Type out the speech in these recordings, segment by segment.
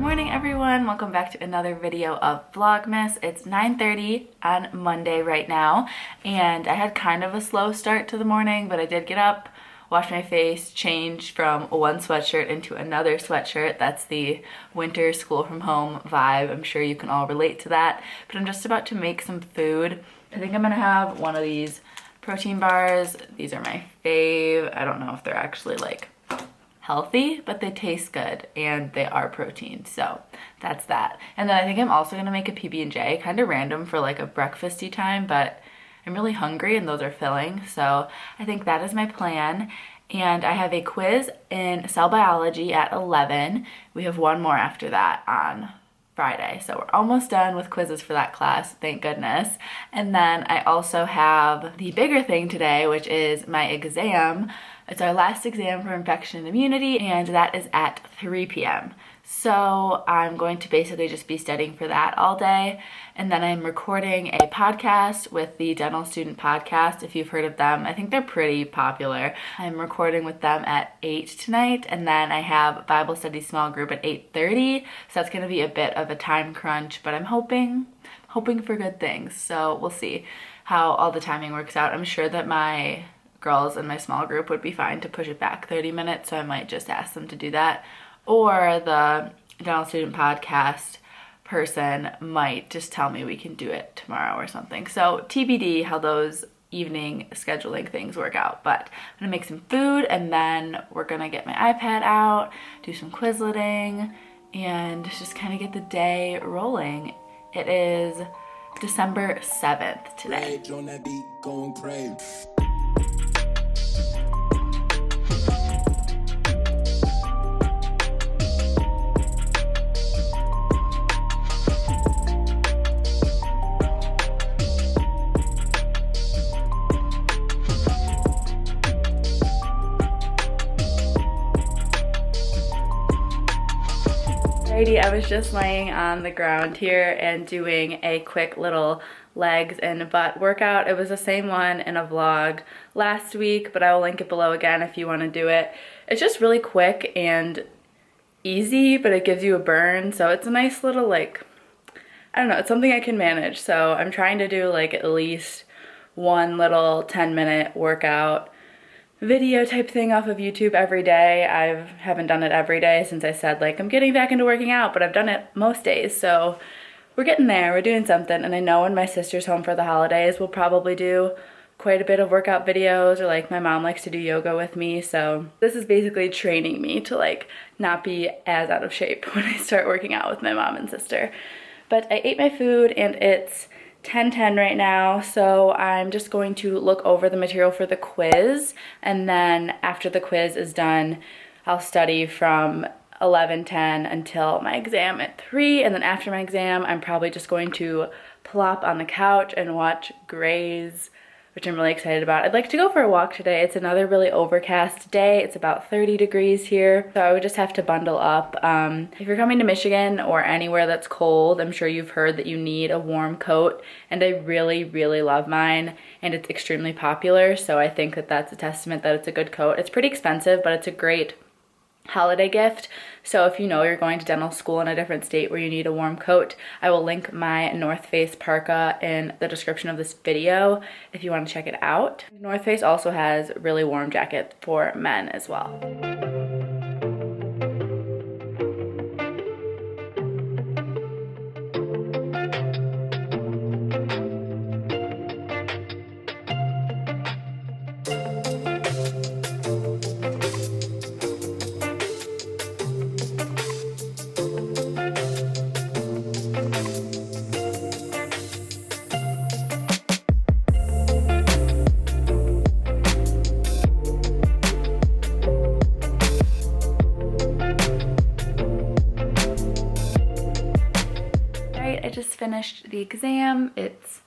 morning everyone, welcome back to another video of Vlogmas. It's 9:30 on Monday right now, and I had kind of a slow start to the morning, but I did get up, wash my face, change from one sweatshirt into another sweatshirt. That's the winter school from home vibe. I'm sure you can all relate to that, but I'm just about to make some food. I think I'm gonna have one of these protein bars. These are my fave. I don't know if they're actually like healthy, but they taste good and they are protein, so that's that. And then I think I'm also gonna make a PB&J, kind of random for like a breakfasty time, but I'm really hungry and those are filling, so I think that is my plan. And I have a quiz in cell biology at 11. We have one more after that on Friday, so we're almost done with quizzes for that class, thank goodness. And then I also have the bigger thing today, which is my exam. It's our last exam for infection and immunity, and that is at 3 p.m. So I'm going to basically just be studying for that all day. And then I'm recording a podcast with the Dental Student Podcast, if you've heard of them. I think they're pretty popular. I'm recording with them at 8 tonight, and then I have Bible study small group at 8:30. So that's gonna be a bit of a time crunch, but I'm hoping for good things. So we'll see how all the timing works out. I'm sure that my girls in my small group would be fine to push it back 30 minutes, so I might just ask them to do that. Or the Dental Student Podcast person might just tell me we can do it tomorrow or something. So TBD how those evening scheduling things work out. But I'm gonna make some food, and then we're gonna get my iPad out, do some Quizleting, and just kind of get the day rolling. It is December 7th today. I was just laying on the ground here and doing a quick little legs and butt workout. It was the same one in a vlog last week, but I will link it below again if you want to do it. It's just really quick and easy, but it gives you a burn, so it's a nice little, like, I don't know, it's something I can manage. So I'm trying to do like at least one little 10-minute workout video type thing off of YouTube every day. I haven't done it every day since I said like I'm getting back into working out, but I've done it most days, so we're getting there, we're doing something. And I know when my sister's home for the holidays, we'll probably do quite a bit of workout videos, or like my mom likes to do yoga with me, so this is basically training me to like not be as out of shape when I start working out with my mom and sister. But I ate my food and it's 10:10 right now, so I'm just going to look over the material for the quiz, and then after the quiz is done, I'll study from 11:10 until my exam at 3, and then after my exam, I'm probably just going to plop on the couch and watch Grey's, which I'm really excited about. I'd like to go for a walk today. It's another really overcast day. It's about 30 degrees here, so I would just have to bundle up. If you're coming to Michigan or anywhere that's cold, I'm sure you've heard that you need a warm coat, and I really, really love mine, and it's extremely popular, so I think that that's a testament that it's a good coat. It's pretty expensive, but it's a great holiday gift. So if you know you're going to dental school in a different state where you need a warm coat, I will link my North Face parka in the description of this video if you want to check it out. North Face also has really warm jackets for men as well. I just finished the exam. It's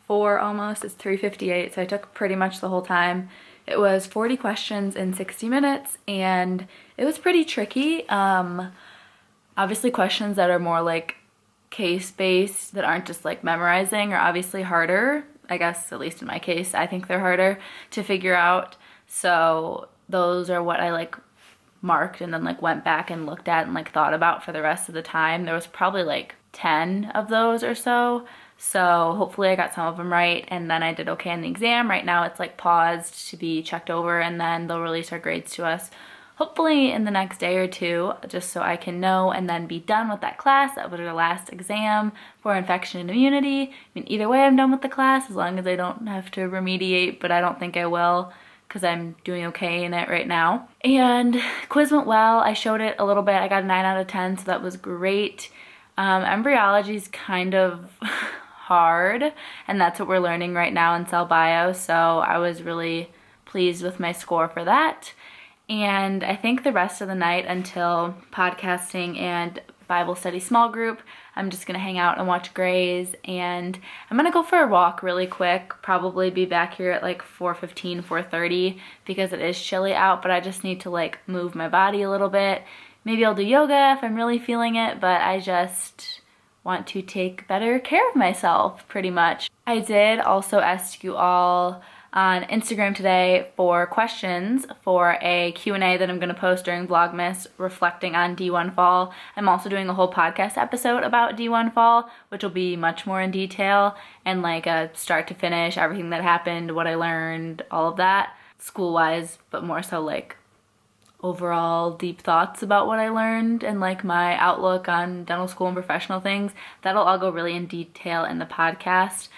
4 almost, it's 3:58, so I took pretty much the whole time. It was 40 questions in 60 minutes, and it was pretty tricky. Obviously questions that are more like case-based, that aren't just like memorizing, are obviously harder. I guess, at least in my case, I think they're harder to figure out. So those are what I like marked and then like went back and looked at and like thought about for the rest of the time. There was probably like 10 of those or so. So hopefully I got some of them right, and then I did okay on the exam. Right now it's like paused to be checked over, and then they'll release our grades to us hopefully in the next day or two, just so I can know and then be done with that class. That was our last exam for infection and immunity. I mean, either way I'm done with the class as long as I don't have to remediate, but I don't think I will because I'm doing okay in it right now. And quiz went well. I showed it a little bit. I got a 9 out of 10, so that was great. Embryology is kind of hard, and that's what we're learning right now in cell bio, so I was really pleased with my score for that. And I think the rest of the night until podcasting and Bible study small group, I'm just gonna hang out and watch Grays, and I'm gonna go for a walk really quick, probably be back here at like 4:15, 4:30 because it is chilly out, but I just need to like move my body a little bit. Maybe I'll do yoga if I'm really feeling it, but I just want to take better care of myself pretty much. I did also ask you all on Instagram today for questions for a Q&A that I'm going to post during Vlogmas reflecting on D1 fall. I'm also doing a whole podcast episode about D1 fall, which will be much more in detail and like a start to finish, everything that happened, what I learned, all of that, school-wise, but more so like overall deep thoughts about what I learned and like my outlook on dental school and professional things. That'll all go really in detail in the podcast,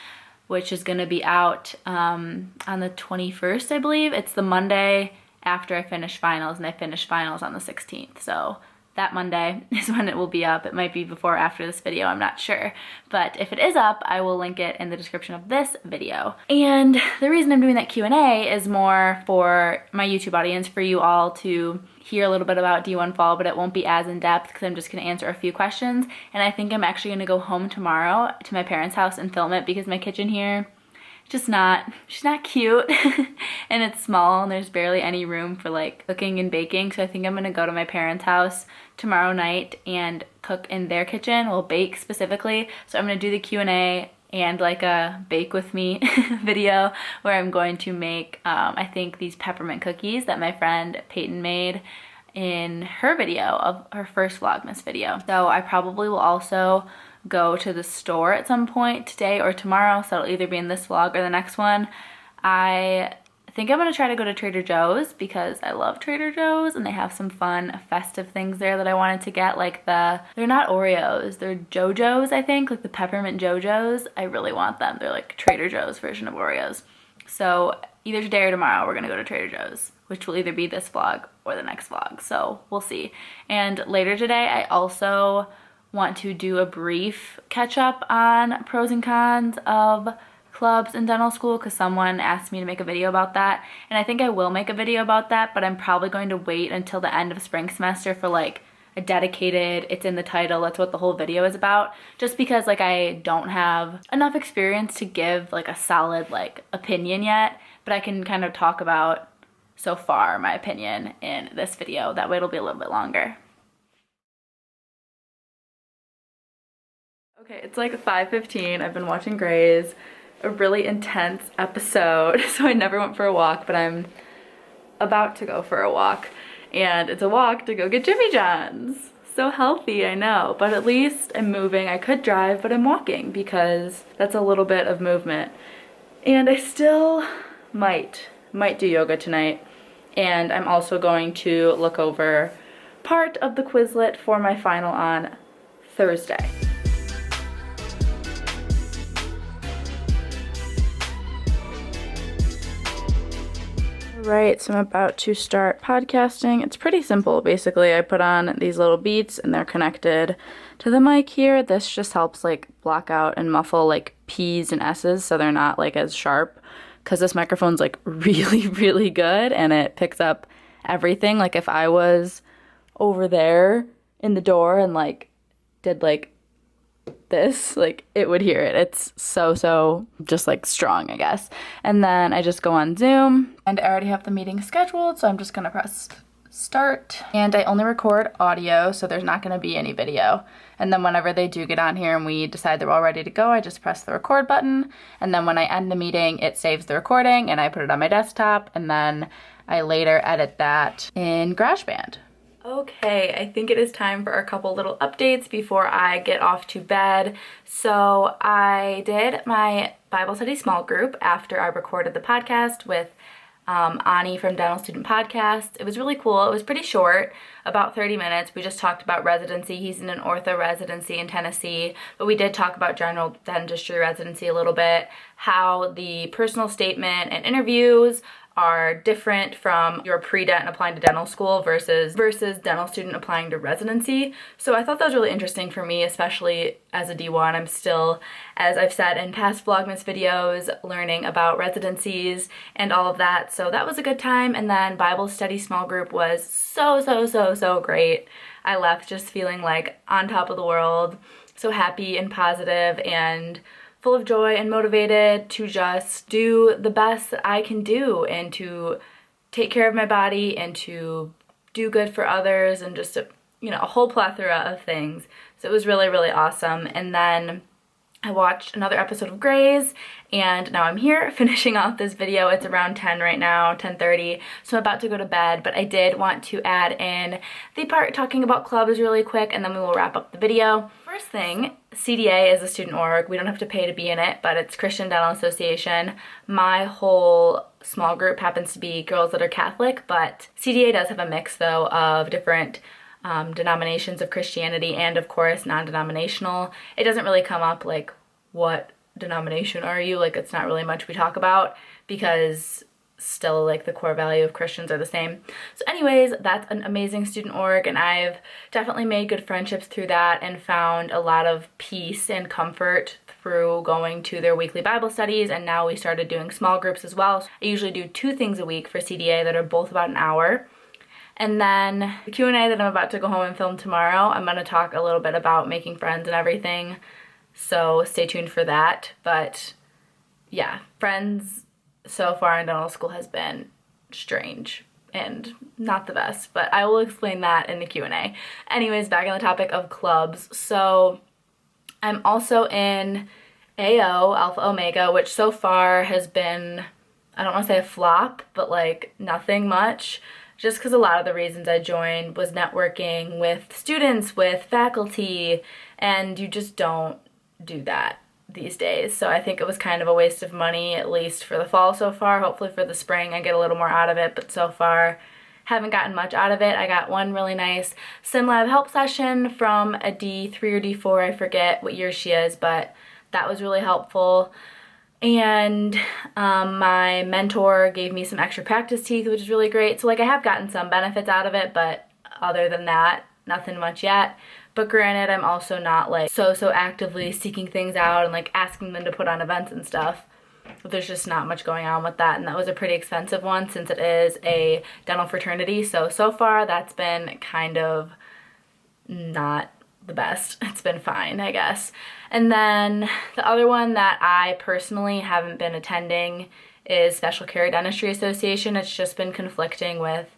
which is going to be out on the 21st, I believe. It's the Monday after I finish finals, and I finish finals on the 16th. So that Monday is when it will be up. It might be before or after this video, I'm not sure. But if it is up, I will link it in the description of this video. And the reason I'm doing that Q&A is more for my YouTube audience, for you all to hear a little bit about D1 fall, but it won't be as in-depth because I'm just going to answer a few questions. And I think I'm actually going to go home tomorrow to my parents' house and film it because my kitchen here, she's not cute and it's small and there's barely any room for like cooking and baking. So I think I'm gonna go to my parents' house tomorrow night and cook in their kitchen, well, bake specifically. So I'm gonna do the Q&A and like a bake with me video where I'm going to make I think these peppermint cookies that my friend Peyton made in her video, of her first Vlogmas video. So I probably will also go to the store at some point today or tomorrow, so it'll either be in this vlog or the next one. I think I'm gonna try to go to Trader Joe's because I love Trader Joe's and they have some fun festive things there that I wanted to get, like they're not Oreos, they're JoJo's, I think, like the peppermint JoJo's. I really want them. They're like Trader Joe's version of Oreos. So either today or tomorrow we're gonna go to Trader Joe's, which will either be this vlog or the next vlog, so we'll see. And later today I also want to do a brief catch up on pros and cons of clubs in dental school because someone asked me to make a video about that, and I think I will make a video about that, but I'm probably going to wait until the end of spring semester for like a dedicated, it's in the title, that's what the whole video is about, just because like I don't have enough experience to give like a solid like opinion yet, but I can kind of talk about so far my opinion in this video. That way it'll be a little bit longer. Okay, it's like 5:15. I've been watching Grays, a really intense episode, so I never went for a walk, but I'm about to go for a walk. And it's a walk to go get Jimmy John's. So healthy, I know, but at least I'm moving. I could drive, but I'm walking because that's a little bit of movement. And I still might do yoga tonight. And I'm also going to look over part of the Quizlet for my final on Thursday. Right, so I'm about to start podcasting. It's pretty simple. Basically, I put on these little beats and they're connected to the mic here. This just helps like block out and muffle like P's and S's so they're not like as sharp, because this microphone's like really good and it picks up everything. Like if I was over there in the door and like did like this, like it would hear it. It's so just like strong, I guess. And then I just go on Zoom, and I already have the meeting scheduled, so I'm just gonna press start. And I only record audio, so there's not gonna be any video. And then whenever they do get on here and we decide they're all ready to go, I just press the record button, and then when I end the meeting it saves the recording and I put it on my desktop, and then I later edit that in GarageBand. Okay, I think it is time for a couple little updates before I get off to bed. So I did my Bible study small group after I recorded the podcast with Ani from Dental Student Podcast. It was really cool. It was pretty short, about 30 minutes. We just talked about residency. He's in an ortho residency in Tennessee, but we did talk about general dentistry residency a little bit, how the personal statement and interviews are different from your pre-dent and applying to dental school versus dental student applying to residency. So I thought that was really interesting for me, especially as a D1. I'm still, as I've said in past Vlogmas videos, learning about residencies and all of that. So that was a good time. And then Bible study small group was so great. I left just feeling like on top of the world, so happy and positive and full of joy and motivated to just do the best that I can do and to take care of my body and to do good for others and just a whole plethora of things. So it was really, really awesome. And then I watched another episode of Grey's, and now I'm here finishing off this video. It's around 10 right now, 10:30, so I'm about to go to bed, but I did want to add in the part talking about clubs really quick, and then we will wrap up the video. First thing, CDA is a student org. We don't have to pay to be in it, but it's Christian Dental Association. My whole small group happens to be girls that are Catholic, but CDA does have a mix, though, of different denominations of Christianity and, of course, non-denominational. It doesn't really come up like, what denomination are you? Like, it's not really much we talk about because still, like, the core value of Christians are the same. So anyways, that's an amazing student org, and I've definitely made good friendships through that and found a lot of peace and comfort through going to their weekly Bible studies, and now we started doing small groups as well. I usually do 2 things a week for CDA that are both about an hour. And then the Q&A that I'm about to go home and film tomorrow, I'm going to talk a little bit about making friends and everything, so stay tuned for that. But yeah, friends so far in dental school has been strange and not the best, but I will explain that in the Q&A. Anyways, back on the topic of clubs. So I'm also in AO, Alpha Omega, which so far has been, I don't want to say a flop, but like nothing much. Just because a lot of the reasons I joined was networking with students, with faculty, and you just don't do that these days. So I think it was kind of a waste of money, at least for the fall so far. Hopefully for the spring I get a little more out of it, but so far haven't gotten much out of it. I got one really nice SimLab help session from a D3 or D4, I forget what year she is, but that was really helpful. And my mentor gave me some extra practice teeth, which is really great. So like I have gotten some benefits out of it, but other than that, nothing much yet. But granted, I'm also not like so actively seeking things out and like asking them to put on events and stuff. But there's just not much going on with that, and that was a pretty expensive one since it is a dental fraternity. So far that's been kind of not the best. It's been fine, I guess. And then the other one that I personally haven't been attending is Special Care Dentistry Association. It's just been conflicting with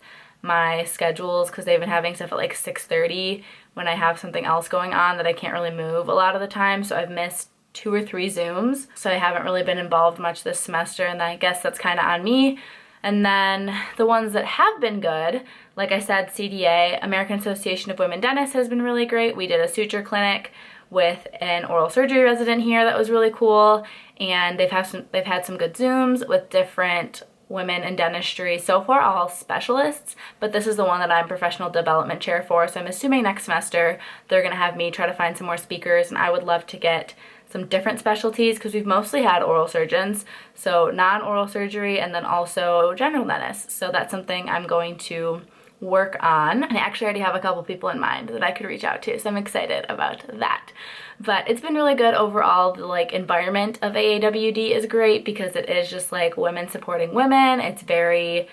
my schedules because they've been having stuff at like 6:30 when I have something else going on that I can't really move a lot of the time. So I've missed 2 or 3 Zooms. So I haven't really been involved much this semester, and I guess that's kind of on me. And then the ones that have been good, like I said, CDA, American Association of Women Dentists, has been really great. We did a suture clinic with an oral surgery resident here that was really cool, and they've had some good Zooms with different women in dentistry, so far all specialists, but this is the one that I'm professional development chair for, so I'm assuming next semester they're gonna have me try to find some more speakers, and I would love to get some different specialties because we've mostly had oral surgeons, so non-oral surgery, and then also general dentists. So that's something I'm going to work on, and I actually already have a couple people in mind that I could reach out to, so I'm excited about that. But it's been really good overall. The like environment of AAWD is great because it is just like women supporting women. It's very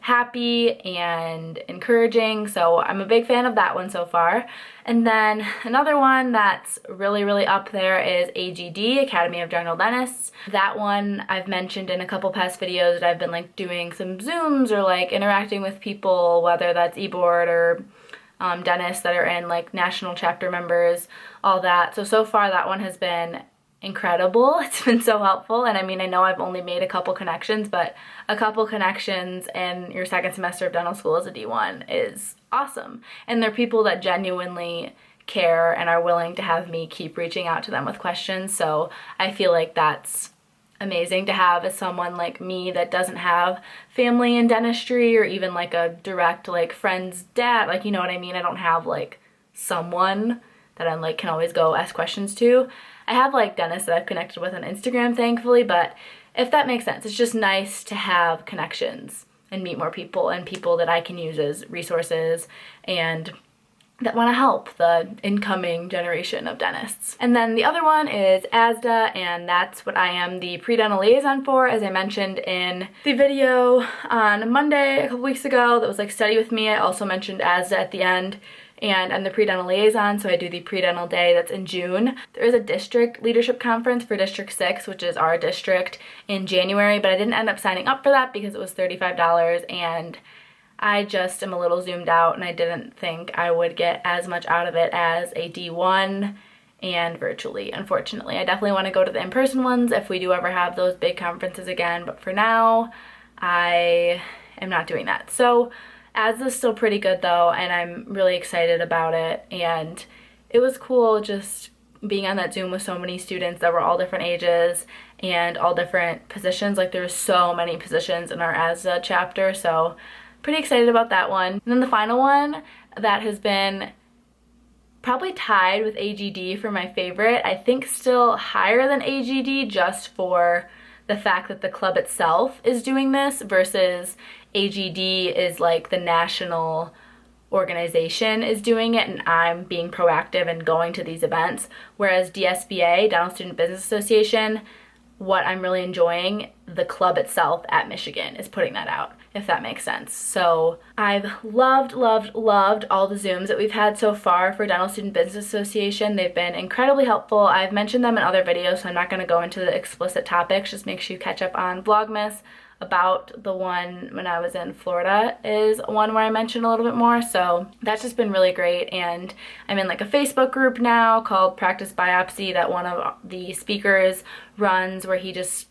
happy and encouraging, so I'm a big fan of that one so far. And then another one that's really up there is AGD, Academy of General Dentists. That one I've mentioned in a couple past videos that I've been like doing some Zooms or like interacting with people, whether that's e-board or dentists that are in like national chapter members, all that. So far that one has been incredible. It's been so helpful. And I mean, I know I've only made a couple connections, but a couple connections in your second semester of dental school as a D1 is awesome. And they're people that genuinely care and are willing to have me keep reaching out to them with questions. So I feel like that's amazing to have as someone like me that doesn't have family in dentistry or even like a direct like friend's dad, like, you know what I mean? I don't have like someone that I'm like can always go ask questions to. I have like dentists that I've connected with on Instagram, thankfully, but if that makes sense, it's just nice to have connections and meet more people and people that I can use as resources and that want to help the incoming generation of dentists. And then the other one is ASDA, and that's what I am the pre-dental liaison for, as I mentioned in the video on Monday a couple weeks ago that was like study with me. I also mentioned ASDA at the end. And I'm the pre-dental liaison, so I do the pre-dental day that's in June. There is a district leadership conference for District 6, which is our district, in January, but I didn't end up signing up for that because it was $35 and I just am a little zoomed out and I didn't think I would get as much out of it as a D1 and virtually, unfortunately. I definitely want to go to the in-person ones if we do ever have those big conferences again, but for now, I am not doing that. So ASDA is still pretty good though, and I'm really excited about it, and it was cool just being on that Zoom with so many students that were all different ages and all different positions. Like there's so many positions in our ASDA chapter, so pretty excited about that one. And then the final one that has been probably tied with AGD for my favorite, I think still higher than AGD just for the fact that the club itself is doing this versus AGD is like the national organization is doing it and I'm being proactive and going to these events, whereas DSBA, Dental Student Business Association, what I'm really enjoying, the club itself at Michigan is putting that out, if that makes sense. So I've loved all the Zooms that we've had so far for Dental Student Business Association. They've been incredibly helpful. I've mentioned them in other videos, so I'm not going to go into the explicit topics. Just make sure you catch up on VLOGMAS. About the one when I was in Florida is one where I mentioned a little bit more, so that's just been really great. And I'm in like a Facebook group now called Practice Biopsy that one of the speakers runs, where he just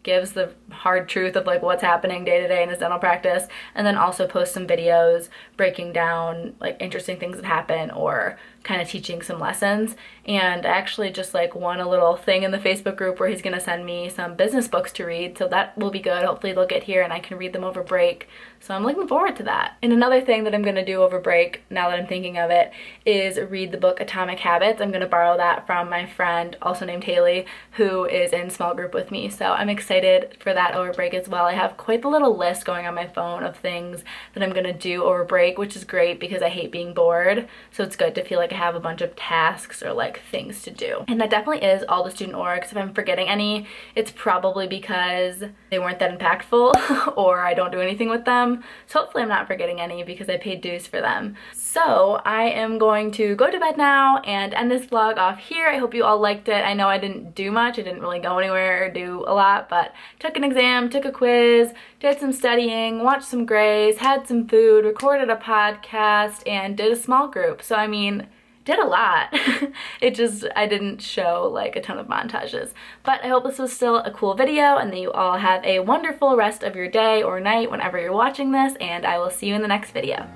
gives the hard truth of like what's happening day to day in his dental practice, and then also posts some videos breaking down like interesting things that happen or kind of teaching some lessons. And I actually just like won a little thing in the Facebook group where he's gonna send me some business books to read, so that will be good. Hopefully they'll get here and I can read them over break, so I'm looking forward to that. And another thing that I'm gonna do over break, now that I'm thinking of it, is read the book Atomic Habits. I'm gonna borrow that from my friend, also named Haley, who is in small group with me, so I'm excited for that over break as well. I have quite the little list going on my phone of things that I'm gonna do over break, which is great because I hate being bored, so it's good to feel like I have a bunch of tasks or like things to do. And that definitely is all the student orgs. If I'm forgetting any, it's probably because they weren't that impactful or I don't do anything with them. So hopefully I'm not forgetting any because I paid dues for them. So I am going to go to bed now and end this vlog off here. I hope you all liked it. I know I didn't do much. I didn't really go anywhere or do a lot, but took an exam, took a quiz, did some studying, watched some grays, had some food, recorded a podcast, and did a small group. So I mean, did a lot. I didn't show like a ton of montages, but I hope this was still a cool video and that you all have a wonderful rest of your day or night whenever you're watching this, and I will see you in the next video.